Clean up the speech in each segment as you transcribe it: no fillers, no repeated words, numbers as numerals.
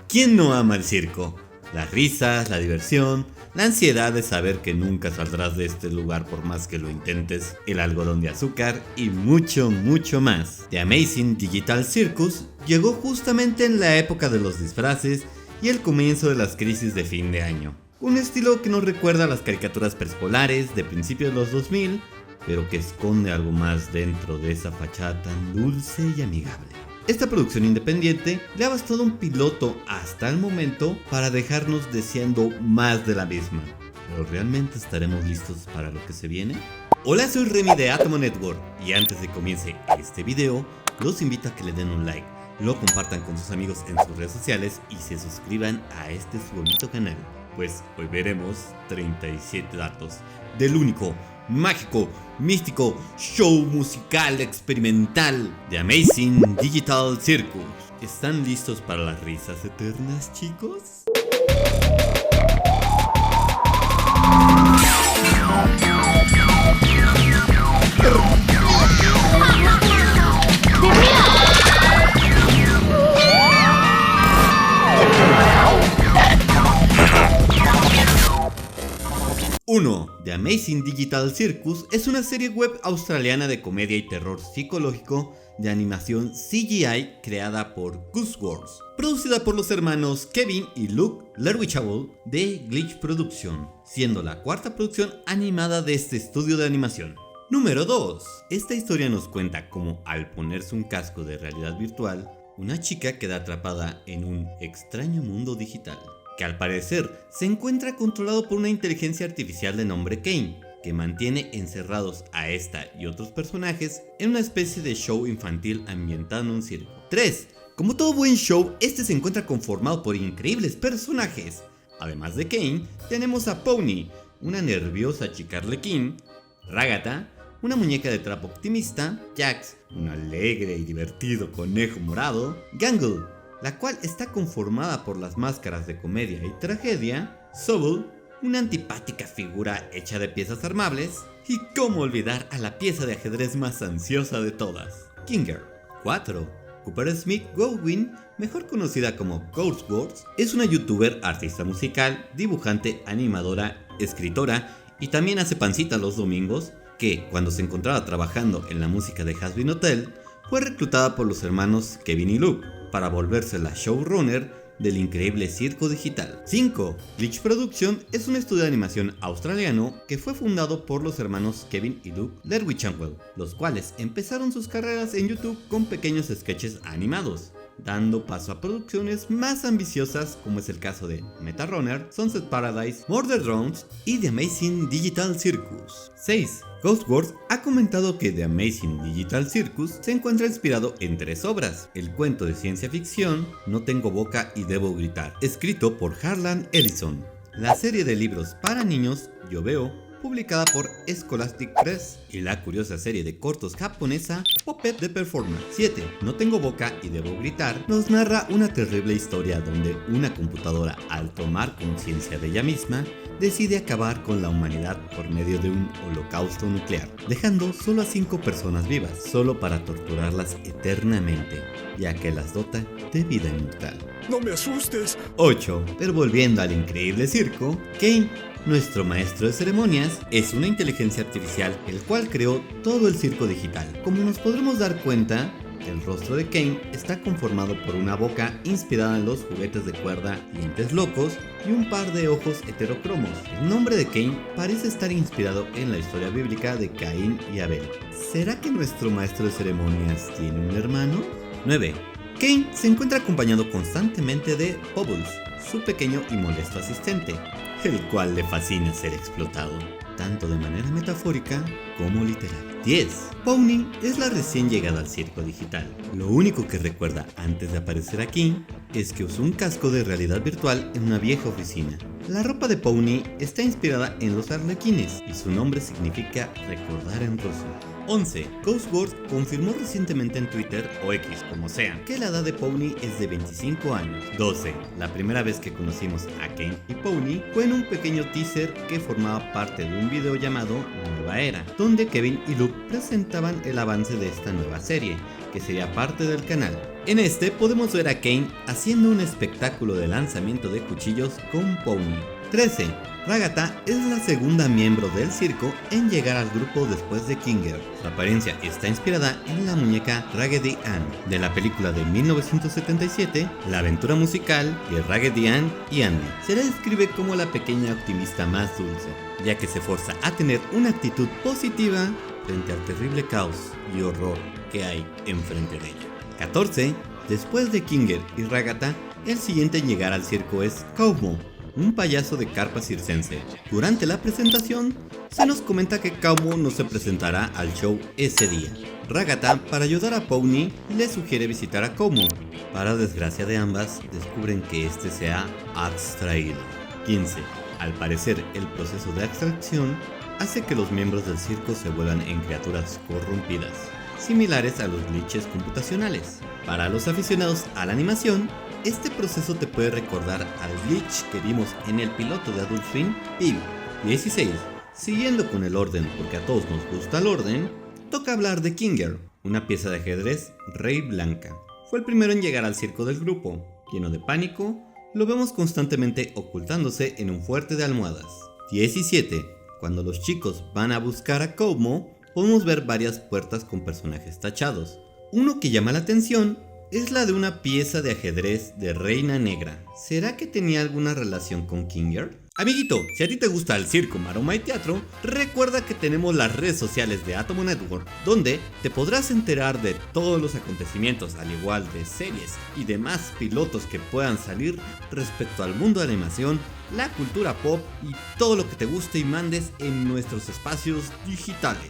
¿Quién no ama el circo? Las risas, la diversión, la ansiedad de saber que nunca saldrás de este lugar por más que lo intentes, el algodón de azúcar y mucho, mucho más. The Amazing Digital Circus llegó justamente en la época de los disfraces y el comienzo de las crisis de fin de año. Un estilo que nos recuerda a las caricaturas preescolares de principios de los 2000, pero que esconde algo más dentro de esa fachada tan dulce y amigable. Esta producción independiente le ha bastado un piloto hasta el momento para dejarnos deseando más de la misma. ¿Pero realmente estaremos listos para lo que se viene? Hola, soy Remy de Atomo Network y antes de que comience este video, los invito a que le den un like, lo compartan con sus amigos en sus redes sociales y se suscriban a este su bonito canal. Pues hoy veremos 37 datos del único, mágico, místico show musical experimental The Amazing Digital Circus. ¿Están listos para las risas eternas, chicos? The Amazing Digital Circus es una serie web australiana de comedia y terror psicológico de animación CGI creada por Gooseworks, producida por los hermanos Kevin y Luke Lerwichable de Glitch Production, siendo la cuarta producción animada de este estudio de animación. Número 2. Esta historia nos cuenta cómo al ponerse un casco de realidad virtual, una chica queda atrapada en un extraño mundo digital, que al parecer se encuentra controlado por una inteligencia artificial de nombre Kane, que mantiene encerrados a esta y otros personajes en una especie de show infantil ambientado en un circo. 3. Como todo buen show, este se encuentra conformado por increíbles personajes. Además de Kane, tenemos a Pony, una nerviosa chica arlequín, Ragata, una muñeca de trapo optimista, Jax, un alegre y divertido conejo morado, Gangle, la cual está conformada por las máscaras de comedia y tragedia, Sobble, una antipática figura hecha de piezas armables, y cómo olvidar a la pieza de ajedrez más ansiosa de todas, Kinger. 4. Cooper Smith Goodwin, mejor conocida como Gooseworks, es una youtuber, artista musical, dibujante, animadora, escritora y también hace pancita los domingos, que cuando se encontraba trabajando en la música de Hazbin Hotel, fue reclutada por los hermanos Kevin y Luke para volverse la showrunner del increíble circo digital. 5. Glitch Production es un estudio de animación australiano que fue fundado por los hermanos Kevin y Luke Lerwichable, los cuales empezaron sus carreras en YouTube con pequeños sketches animados, dando paso a producciones más ambiciosas como es el caso de Meta Runner, Sunset Paradise, Murder Drones y The Amazing Digital Circus. 6. Gooseworks ha comentado que The Amazing Digital Circus se encuentra inspirado en 3 obras: el cuento de ciencia ficción No tengo boca y debo gritar, escrito por Harlan Ellison, la serie de libros para niños Yo Veo, publicada por Scholastic Press, y la curiosa serie de cortos japonesa Puppet the Performer. 7. No tengo boca y debo gritar nos narra una terrible historia donde una computadora, al tomar conciencia de ella misma, decide acabar con la humanidad por medio de un holocausto nuclear, dejando solo a 5 personas vivas, solo para torturarlas eternamente, ya que las dota de vida inmortal. ¡No me asustes! 8. Pero volviendo al increíble circo, Kane, nuestro maestro de ceremonias, es una inteligencia artificial el cual creó todo el circo digital. Como nos podremos dar cuenta, el rostro de Kane está conformado por una boca inspirada en los juguetes de cuerda, dientes locos y un par de ojos heterocromos. El nombre de Kane parece estar inspirado en la historia bíblica de Caín y Abel. ¿Será que nuestro maestro de ceremonias tiene un hermano? 9. Kane se encuentra acompañado constantemente de Bubbles, su pequeño y molesto asistente, el cual le fascina ser explotado, tanto de manera metafórica como literal. 10. Pony es la recién llegada al circo digital. Lo único que recuerda antes de aparecer aquí es que usó un casco de realidad virtual en una vieja oficina. La ropa de Pony está inspirada en los arlequines y su nombre significa recordar en ruso. 11. Gooseworks confirmó recientemente en Twitter, o X como sea, que la edad de Pony es de 25 años. 12. La primera vez que conocimos a Kane y Pony fue en un pequeño teaser que formaba parte de un video llamado Nueva Era, donde Kevin y Luke presentaban el avance de esta nueva serie, que sería parte del canal. En este podemos ver a Kane haciendo un espectáculo de lanzamiento de cuchillos con Pony. 13. Ragatha es la segunda miembro del circo en llegar al grupo después de Kinger. Su apariencia está inspirada en la muñeca Raggedy Ann de la película de 1977, La aventura musical de Raggedy Ann y Andy. Se la describe como la pequeña optimista más dulce, ya que se esfuerza a tener una actitud positiva frente al terrible caos y horror que hay enfrente de ella. 14. Después de Kinger y Ragatha, el siguiente en llegar al circo es Kaumo, un payaso de carpa circense. Durante la presentación, se nos comenta que Kaumo no se presentará al show ese día. Ragatha, para ayudar a Pony, le sugiere visitar a Kaumo. Para desgracia de ambas, descubren que este se ha abstraído. 15. Al parecer, el proceso de abstracción hace que los miembros del circo se vuelvan en criaturas corrompidas, similares a los glitches computacionales. Para los aficionados a la animación, este proceso te puede recordar al glitch que vimos en el piloto de Adult Swim, Pib. 16. Siguiendo con el orden, porque a todos nos gusta el orden, toca hablar de Kinger, una pieza de ajedrez rey blanca. Fue el primero en llegar al circo del grupo. Lleno de pánico, lo vemos constantemente ocultándose en un fuerte de almohadas. 17. Cuando los chicos van a buscar a Kaumo, podemos ver varias puertas con personajes tachados. Uno que llama la atención es la de una pieza de ajedrez de Reina Negra. ¿Será que tenía alguna relación con Kinger? Amiguito, si a ti te gusta el circo, maroma y teatro, recuerda que tenemos las redes sociales de Atomo Network, donde te podrás enterar de todos los acontecimientos, al igual de series y demás pilotos que puedan salir respecto al mundo de la animación, la cultura pop y todo lo que te guste y mandes en nuestros espacios digitales.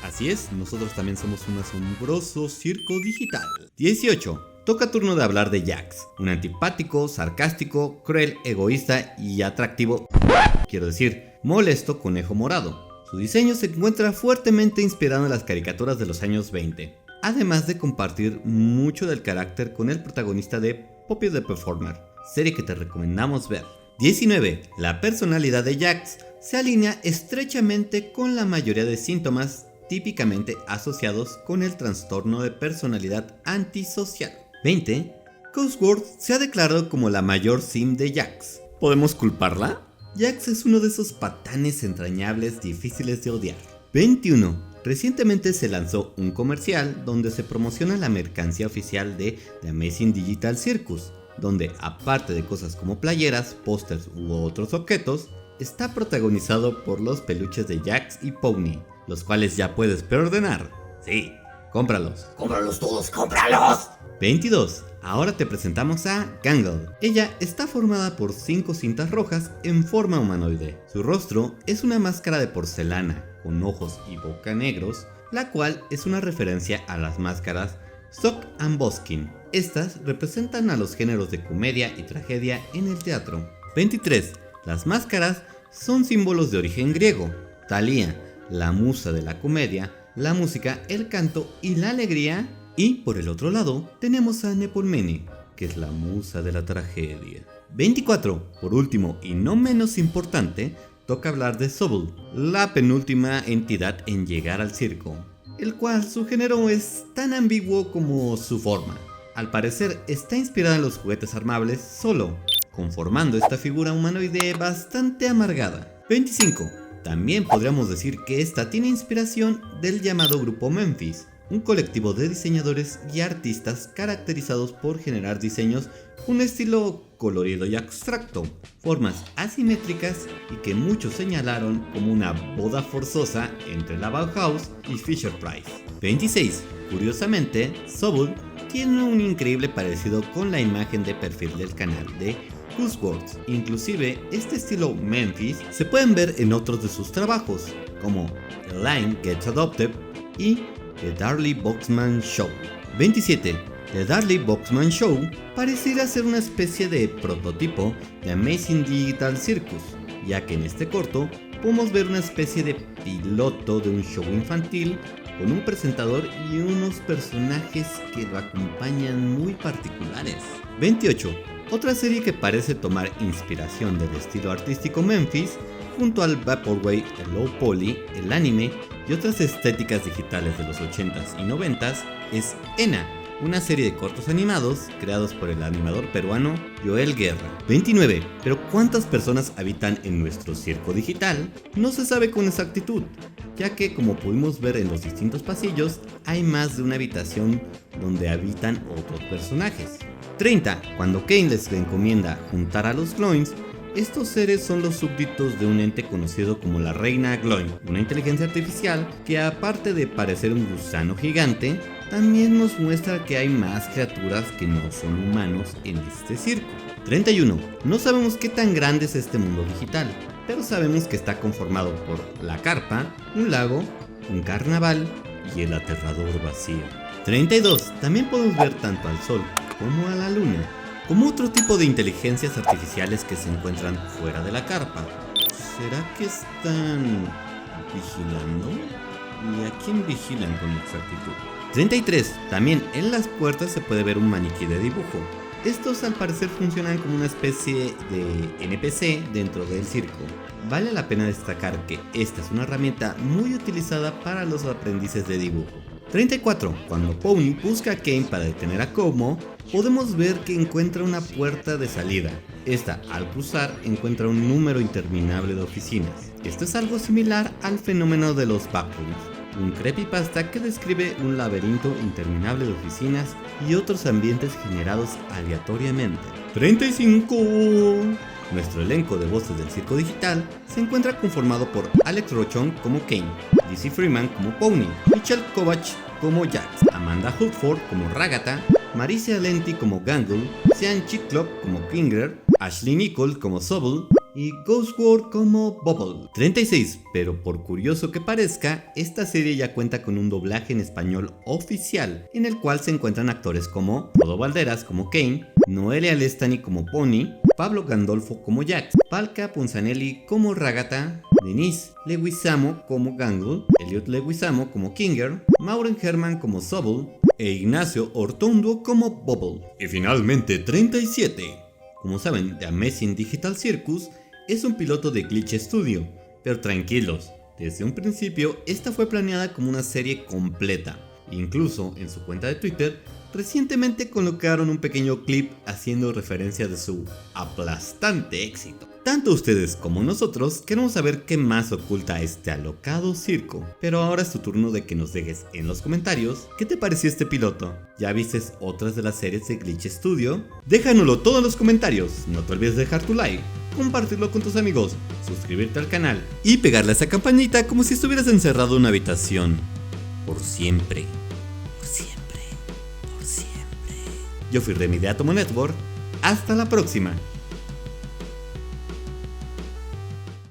Así es, nosotros también somos un asombroso circo digital. 18. Toca turno de hablar de Jax, un antipático, sarcástico, cruel, egoísta y atractivo, quiero decir, molesto conejo morado. Su diseño se encuentra fuertemente inspirado en las caricaturas de los años 20, además de compartir mucho del carácter con el protagonista de Poppy the Performer, serie que te recomendamos ver. 19. La personalidad de Jax se alinea estrechamente con la mayoría de síntomas típicamente asociados con el trastorno de personalidad antisocial. 20. Cosworth se ha declarado como la mayor sim de Jax. ¿Podemos culparla? Jax es uno de esos patanes entrañables difíciles de odiar. 21. Recientemente se lanzó un comercial donde se promociona la mercancía oficial de The Amazing Digital Circus, donde aparte de cosas como playeras, pósters u otros objetos, está protagonizado por los peluches de Jax y Pony, los cuales ya puedes preordenar. Sí, cómpralos. ¡Cómpralos todos, cómpralos! 22. Ahora te presentamos a Gangle. Ella está formada por 5 cintas rojas en forma humanoide. Su rostro es una máscara de porcelana, con ojos y boca negros, la cual es una referencia a las máscaras Sock and Boskin. Estas representan a los géneros de comedia y tragedia en el teatro. 23. Las máscaras son símbolos de origen griego. Thalía, la musa de la comedia, la música, el canto y la alegría. Y por el otro lado tenemos a Nepomene, que es la musa de la tragedia. 24. Por último y no menos importante, toca hablar de Sobble, la penúltima entidad en llegar al circo, el cual su género es tan ambiguo como su forma. Al parecer está inspirada en los juguetes armables Solo, conformando esta figura humanoide bastante amargada. 25. También podríamos decir que esta tiene inspiración del llamado grupo Memphis, un colectivo de diseñadores y artistas caracterizados por generar diseños con un estilo colorido y abstracto, formas asimétricas y que muchos señalaron como una boda forzosa entre la Bauhaus y Fisher-Price. 26. Curiosamente, Sobble tiene un increíble parecido con la imagen de perfil del canal de Cosworth. Inclusive, este estilo Memphis se pueden ver en otros de sus trabajos, como The Line Gets Adopted y The Darlie Boxman Show. 27. The Darlie Boxman Show pareciera ser una especie de prototipo de Amazing Digital Circus, ya que en este corto podemos ver una especie de piloto de un show infantil con un presentador y unos personajes que lo acompañan muy particulares. 28. Otra serie que parece tomar inspiración del estilo artístico Memphis, junto al Vaporwave, el Low Poly, el anime y otras estéticas digitales de los 80s y 90s, es Ena, una serie de cortos animados creados por el animador peruano Joel Guerra. 29. Pero ¿cuántas personas habitan en nuestro circo digital? No se sabe con exactitud, ya que como pudimos ver en los distintos pasillos, hay más de una habitación donde habitan otros personajes. 30. Cuando Kane les encomienda juntar a los Gloins, estos seres son los súbditos de un ente conocido como la Reina Gloin, una inteligencia artificial que aparte de parecer un gusano gigante, también nos muestra que hay más criaturas que no son humanos en este circo. 31. No sabemos qué tan grande es este mundo digital, pero sabemos que está conformado por la carpa, un lago, un carnaval y el aterrador vacío. 32. También podemos ver tanto al sol como a la luna, como otro tipo de inteligencias artificiales que se encuentran fuera de la carpa. ¿Será que están vigilando? ¿Y a quién vigilan con exactitud? 33. También en las puertas se puede ver un maniquí de dibujo. Estos al parecer funcionan como una especie de NPC dentro del circo. Vale la pena destacar que esta es una herramienta muy utilizada para los aprendices de dibujo. 34. Cuando Pony busca a Kane para detener a Como, podemos ver que encuentra una puerta de salida. Esta, al cruzar, encuentra un número interminable de oficinas. Esto es algo similar al fenómeno de los backrooms, un creepypasta que describe un laberinto interminable de oficinas y otros ambientes generados aleatoriamente. 35. Nuestro elenco de voces del circo digital se encuentra conformado por Alex Rochon como Kane, DC Freeman como Pony, Michelle Kovach como Jax, Amanda Hudford como Ragata, Marisa Lenti como Gangle, Sean Chiclop como Kinger, Ashley Nicole como Sobble y Ghostword como Bubble. 36. Pero por curioso que parezca, esta serie ya cuenta con un doblaje en español oficial, en el cual se encuentran actores como Rodo Valderas como Kane, Noelia Lestani como Pony, Pablo Gandolfo como Jax, Palca Punzanelli como Ragata, Denise Leguizamo como Gangle, Elliot Leguizamo como Kinger, Maureen Herman como Sobble e Ignacio Ortundo como Bubble. Y finalmente 37. Como saben, The Amazing Digital Circus es un piloto de Glitch Studio, pero tranquilos, desde un principio esta fue planeada como una serie completa. Incluso en su cuenta de Twitter recientemente colocaron un pequeño clip haciendo referencia de su aplastante éxito. Tanto ustedes como nosotros queremos saber qué más oculta este alocado circo. Pero ahora es tu turno de que nos dejes en los comentarios qué te pareció este piloto. ¿Ya viste otras de las series de Glitch Studio? Déjanoslo todo en los comentarios. No te olvides de dejar tu like, compartirlo con tus amigos, suscribirte al canal y pegarle a esa campanita como si estuvieras encerrado en una habitación. Por siempre. Por siempre. Por siempre. Yo fui Remy de Atomo Network. Hasta la próxima.